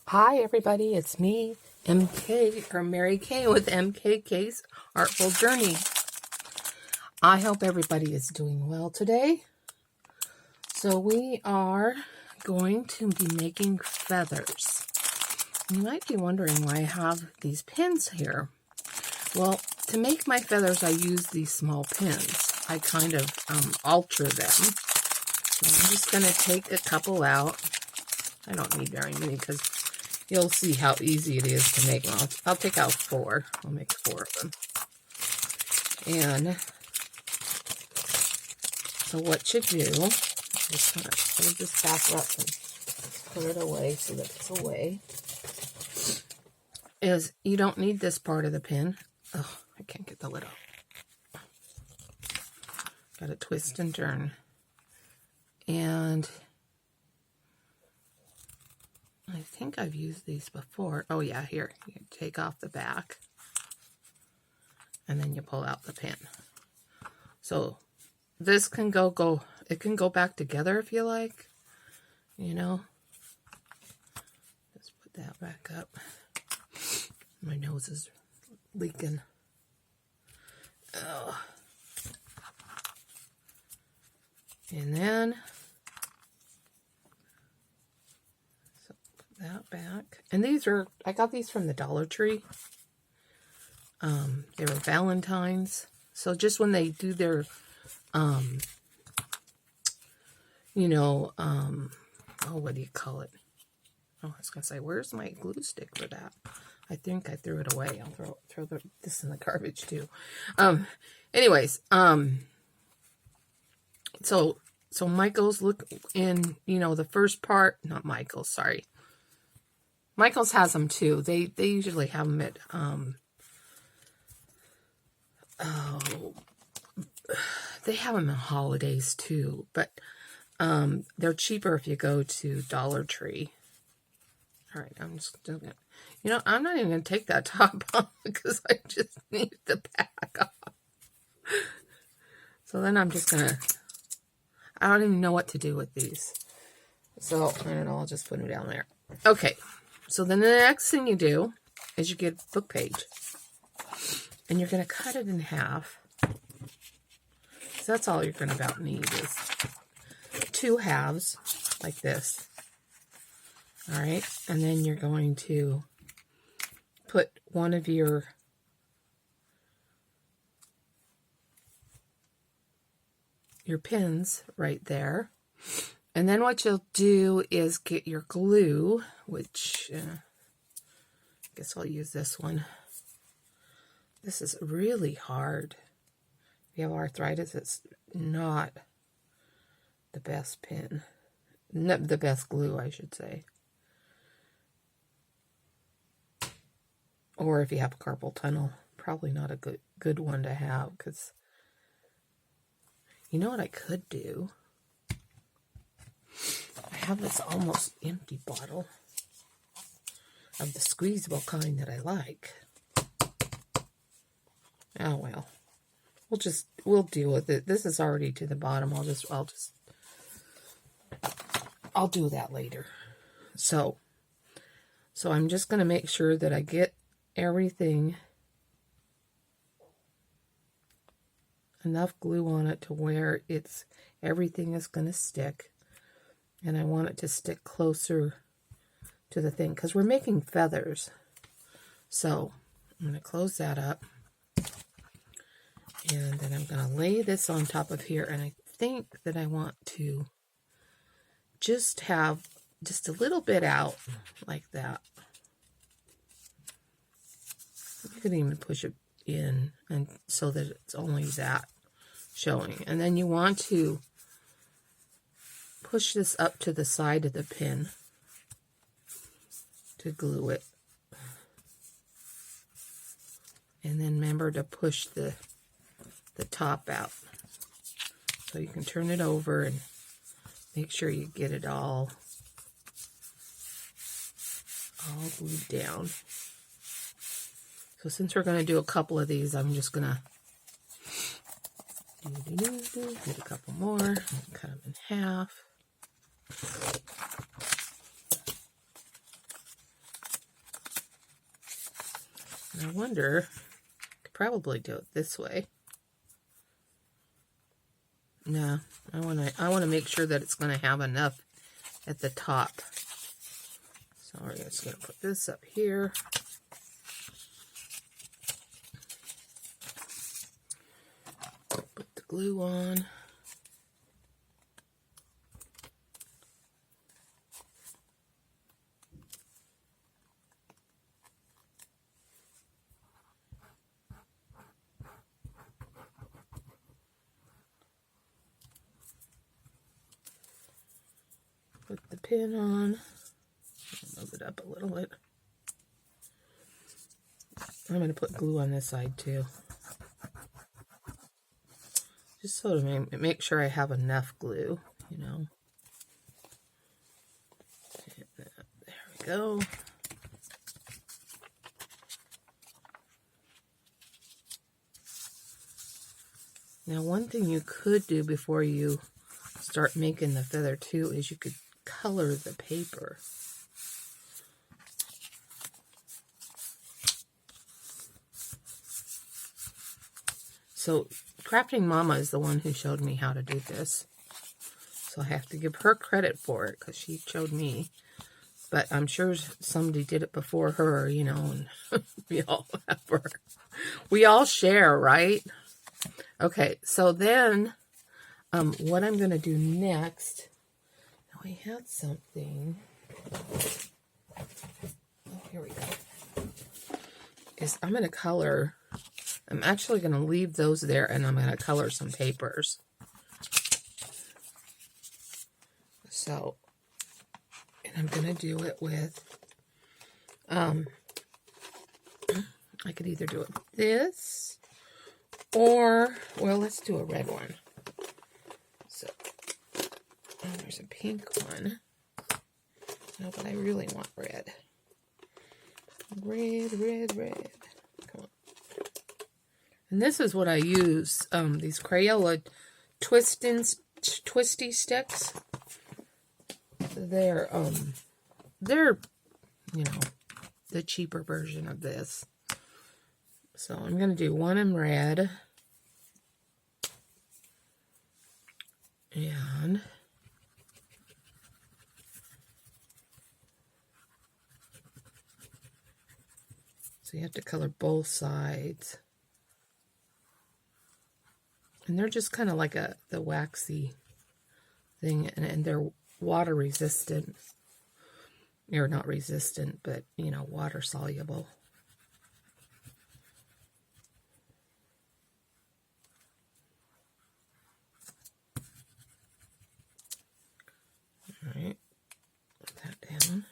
Hi everybody, it's me, MK, or Mary Kay with MKK's Artful Journey. I hope everybody is doing well today. So we are going to be making feathers. You might be wondering why I have these pins here. Well, to make my feathers, I use these small pins. I kind of alter them. So I'm just going to take a couple out. I don't need very many because you'll see how easy it is to make them. I'll take out 4. I'll make 4 of them. And so what you do, just kind of put this back up and put it away so that it's away, is you don't need this part of the pin. Oh, I can't get the lid off. Got to twist and turn. And I think I've used these before. Oh yeah, here. You take off the back. And then you pull out the pin. So this can it can go back together if you like. You know. Just put that back up. My nose is leaking. Oh. And then that back. And these are, I got these from the Dollar Tree. They were Valentine's. So just when they do their, you know, oh, what do you call it? Oh, I was going to say, where's my glue stick for that? I think I threw it away. I'll throw this in the garbage too. Anyways, so Michael's, look in, you know, the first part, not Michael's, sorry. Michael's has them too. They usually have them at, they have them in holidays too, but they're cheaper if you go to Dollar Tree. All right, I'm just doing it. You know, I'm not even going to take that top off because I just need the back off. So then I'm just going to, I don't even know what to do with these. So, I don't know, I'll just put them down there. Okay, so then the next thing you do is you get a book page. And you're going to cut it in half. So that's all you're going to about need is 2 halves like this. All right. And then you're going to put one of your pins right there. And then what you'll do is get your glue, which I guess I'll use this one. This is really hard. If you have arthritis, it's not the best pin. Not the best glue, I should say. Or if you have carpal tunnel, probably not a good one to have, because you know what I could do? I have this almost empty bottle of the squeezable kind that I like. Oh well. We'll deal with it. This is already to the bottom. I'll do that later. So I'm just going to make sure that I get everything, enough glue on it to where everything is going to stick. And I want it to stick closer to the thing because we're making feathers. So I'm going to close that up. And then I'm going to lay this on top of here. And I think that I want to just have just a little bit out like that. You can even push it in and so that it's only that showing. And then you want to push this up to the side of the pin to glue it. And then remember to push the top out. So you can turn it over and make sure you get it all glued down. So since we're going to do a couple of these, I'm just going to get a couple more, cut them in half. And I wonder, I could probably do it this way. No, I want to make sure that it's going to have enough at the top. So we're just going to put this up here. Put the glue on. Put the pin on. Move it up a little bit. I'm going to put glue on this side too. Just so to make sure I have enough glue, you know. There we go. Now, one thing you could do before you start making the feather too is you could color the paper. So Crafting Mama is the one who showed me how to do this. So I have to give her credit for it because she showed me. But I'm sure somebody did it before her, you know, and we all share, right? Okay, so then what I'm going to do next, now I had something, oh, here we go, is I'm going to color, I'm actually going to leave those there and I'm going to color some papers. So, and I'm going to do it with, I could either do it this, or, well, let's do a red one. So, oh, there's a pink one. No, but I really want red. Red, red, red. Come on. And this is what I use, these Crayola twisty sticks. They're, you know, the cheaper version of this. So I'm going to do one in red. And so you have to color both sides. And they're just kind of like the waxy thing, and they're water resistant. Or not resistant, but, you know, water soluble. All right, put that down.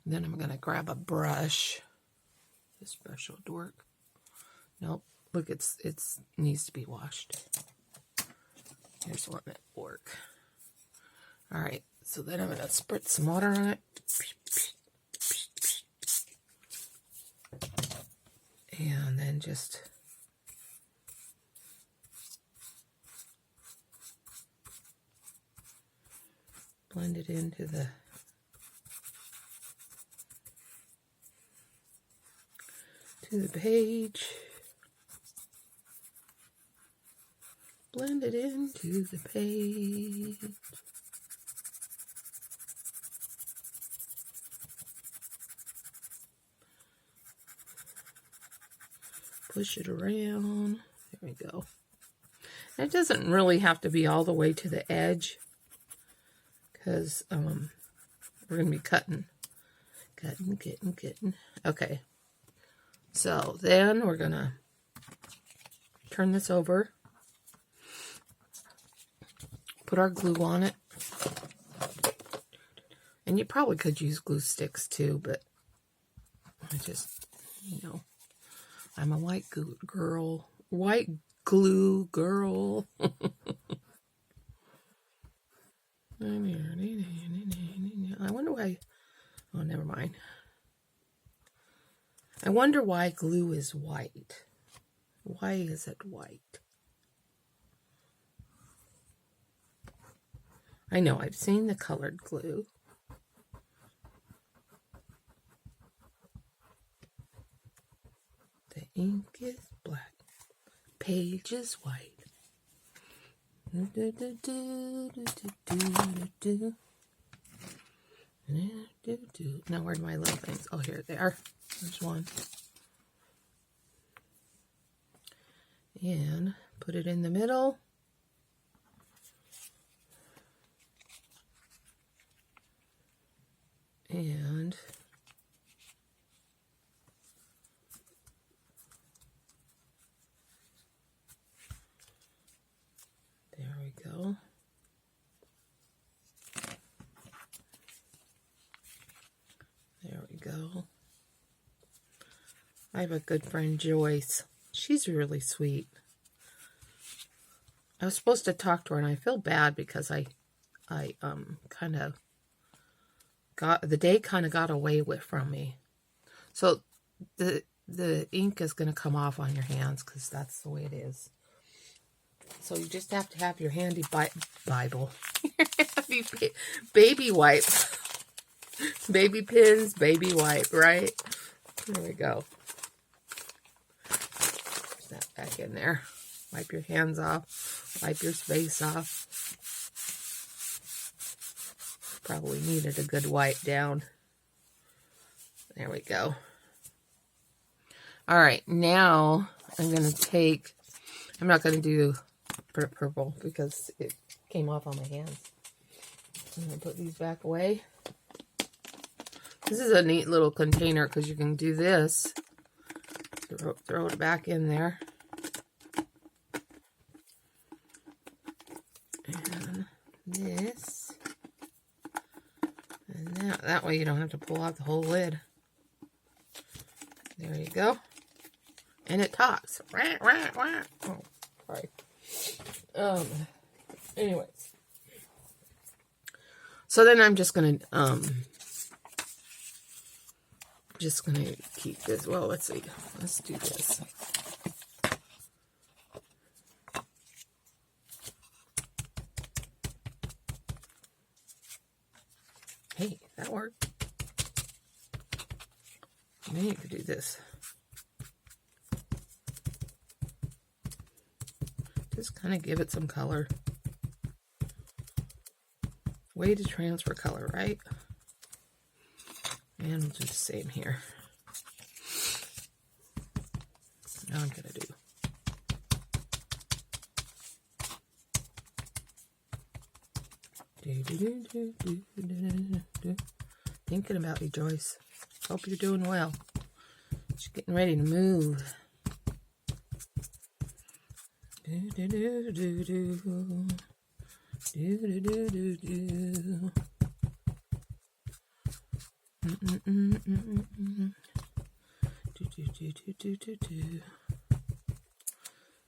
Then I'm going to grab a brush. This brush will work. Nope. Look, it needs to be washed. Here's one that will work. All right, so then I'm going to spritz some water on it. And then just blend it into the page. Blend it into the page. Push it around. There we go. It doesn't really have to be all the way to the edge, because we're going to be cutting. Okay. So then we're going to turn this over. Put our glue on it. And you probably could use glue sticks too, but I just, you know, I'm a white glue girl. White glue girl. I wonder why. Oh, never mind. I wonder why glue is white. Why is it white? I know, I've seen the colored glue. Ink is black, page is white. Do, do, do, do, do, do, do, do. Now where'd my little things? Oh, here they are. There's one. And put it in the middle. And there we go. There we go. I have a good friend, Joyce. She's really sweet. I was supposed to talk to her, and I feel bad because I kind of the day kind of got away from me. So the ink is going to come off on your hands because that's the way it is. So you just have to have your handy Bible, baby wipes, baby pins, baby wipe, right? There we go. Put that back in there. Wipe your hands off. Wipe your face off. Probably needed a good wipe down. There we go. All right, now I'm going to take, I'm not going to do purple because it came off on my hands. I'm going to put these back away. This is a neat little container because you can do this. Throw it back in there. And this. And that way you don't have to pull out the whole lid. There you go. And it talks. Oh, sorry. Anyways. So then I'm just gonna keep this. Well, let's see. Let's do this. Hey, that worked. Now you could do this. Just kind of give it some color. Way to transfer color, right? And we'll do the same here. Now I'm going to do. Thinking about you, Joyce. Hope you're doing well. She's getting ready to move.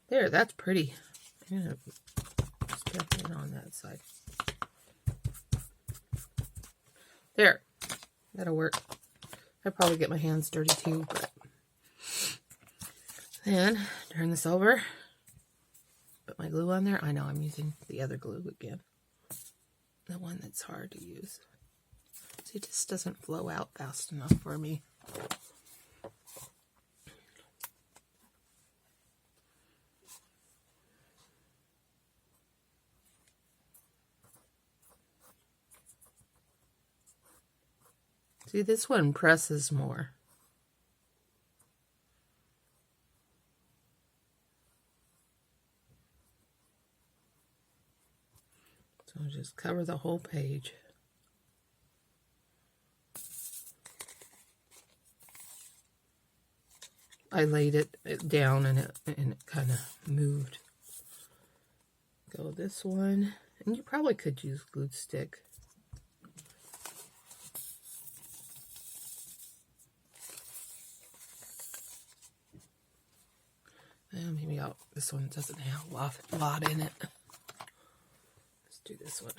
There, that's pretty. I'm gonna step in on that side. There, that'll work. I'll probably get my hands dirty too, but then turn this over. Put my glue on there. I know I'm using the other glue again. The one that's hard to use. See, it just doesn't flow out fast enough for me. See, this one presses more. So I'll just cover the whole page. I laid it down and it kind of moved. Go this one. And you probably could use glue stick. Maybe this one doesn't have a lot in it. Let's do this one.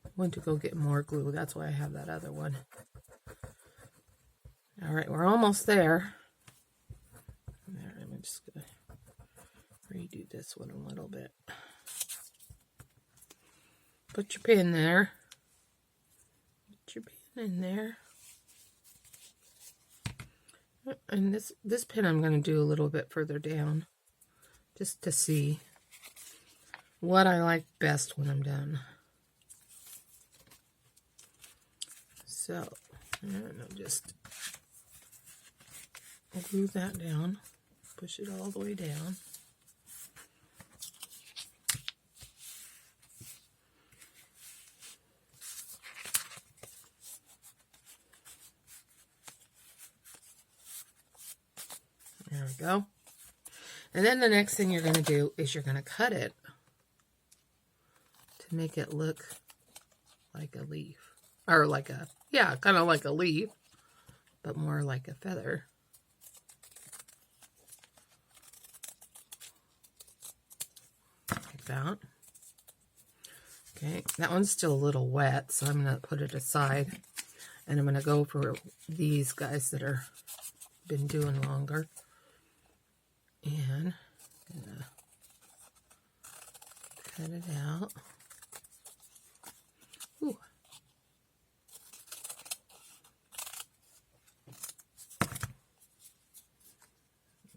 I went to go get more glue. That's why I have that other one. All right, we're almost there. There, I'm just going to redo this one a little bit. Put your pin there. Put your pin in there. And this pin I'm going to do a little bit further down, just to see what I like best when I'm done. So, and I'll just glue that down, push it all the way down. There we go. And then the next thing you're going to do is you're going to cut it to make it look like a leaf. Or like a, yeah, kind of like a leaf, but more like a feather. Like that. Okay, that one's still a little wet, so I'm going to put it aside. And I'm going to go for these guys that are been doing longer. And I'm going to cut it out. Ooh.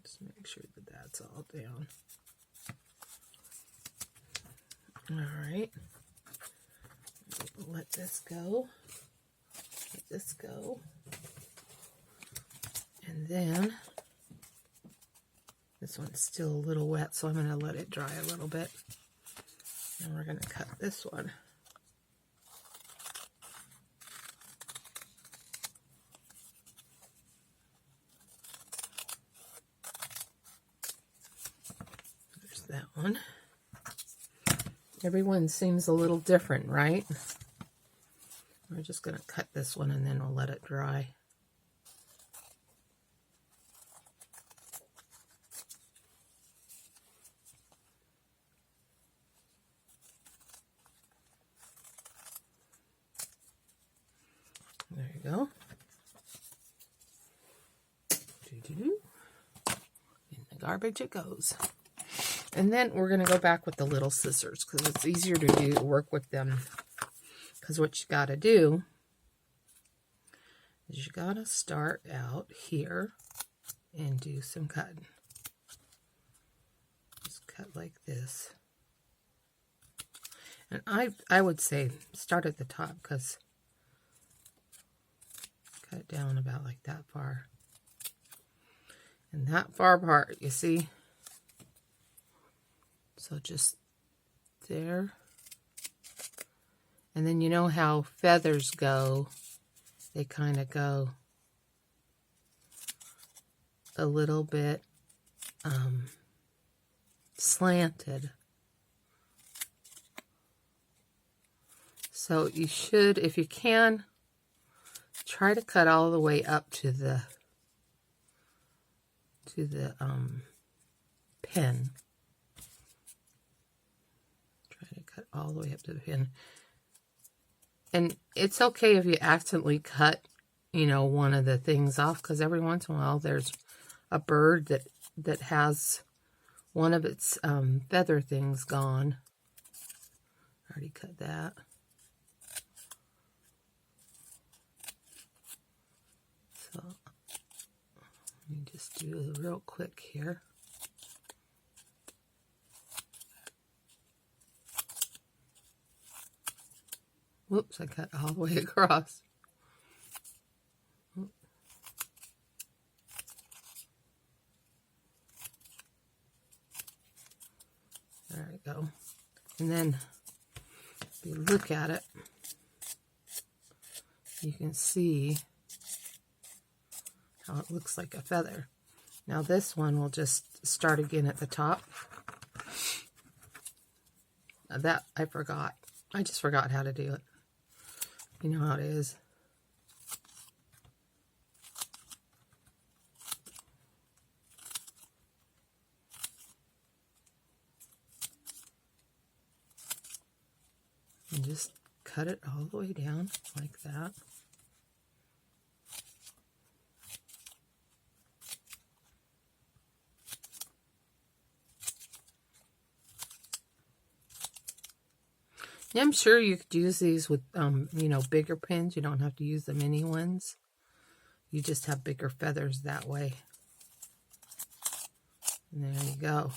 Just make sure that that's all down. All right. Let this go. Let this go. And then this one's still a little wet, so I'm going to let it dry a little bit. And we're going to cut this one. There's that one. Everyone seems a little different, right? We're just going to cut this one and then we'll let it dry. There you go. In the garbage it goes. And then we're going to go back with the little scissors because it's easier to work with them. Because what you got to do is you got to start out here and do some cutting. Just cut like this. And I would say start at the top because cut it down about like that far. And that far apart, you see? So just there. And then you know how feathers go, they kind of go a little bit slanted. So you should, if you can, try to cut all the way up to the pin. Try to cut all the way up to the pin. And it's okay if you accidentally cut, you know, one of the things off, because every once in a while there's a bird that has one of its feather things gone. Already cut that. So let me just do it real quick here. Whoops, I cut all the way across. There we go. And then if you look at it, you can see how it looks like a feather. Now this one will just start again at the top. That I forgot. I just forgot how to do it. You know how it is. And just cut it all the way down like that. Yeah, I'm sure you could use these with, you know, bigger pins. You don't have to use the mini ones. You just have bigger feathers that way. And there you go.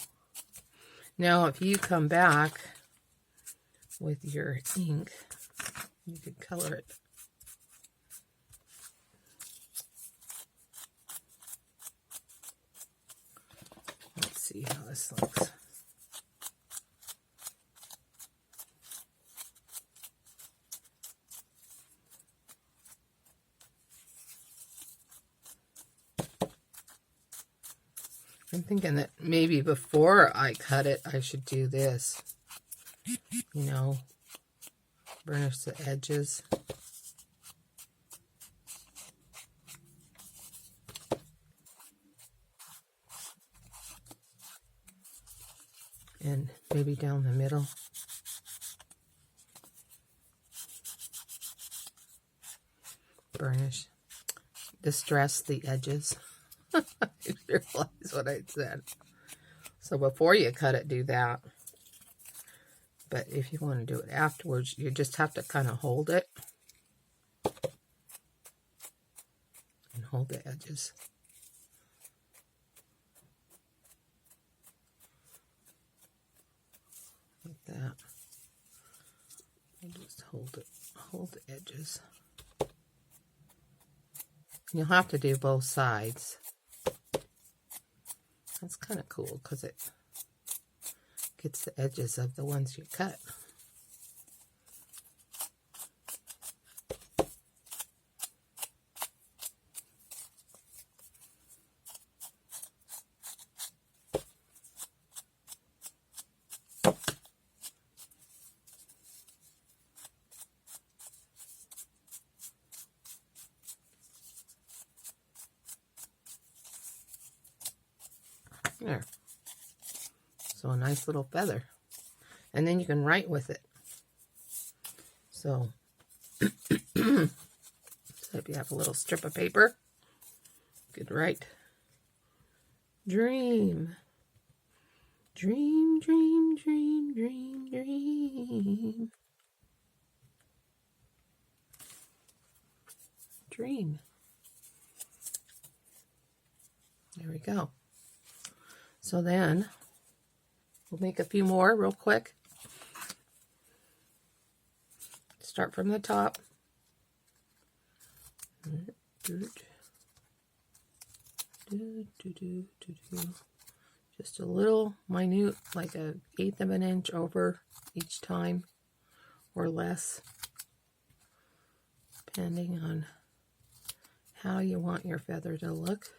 Now, if you come back with your ink, you could color it. Let's see how this looks. I'm thinking that maybe before I cut it, I should do this. You know, burnish the edges. And maybe down the middle. Burnish. Distress the edges. I realize what I said. So before you cut it, do that. But if you want to do it afterwards, you just have to kind of hold it. And hold the edges. Like that. And just hold it. Hold the edges. You'll have to do both sides. That's kind of cool because it gets the edges of the ones you cut. There. So a nice little feather. And then you can write with it. So, if you have a little strip of paper, you could write, dream, dream, dream, dream, dream, dream, dream. There we go. So then, we'll make a few more real quick. Start from the top. Just a little minute, like 1/8 of an inch over each time, or less, depending on how you want your feather to look.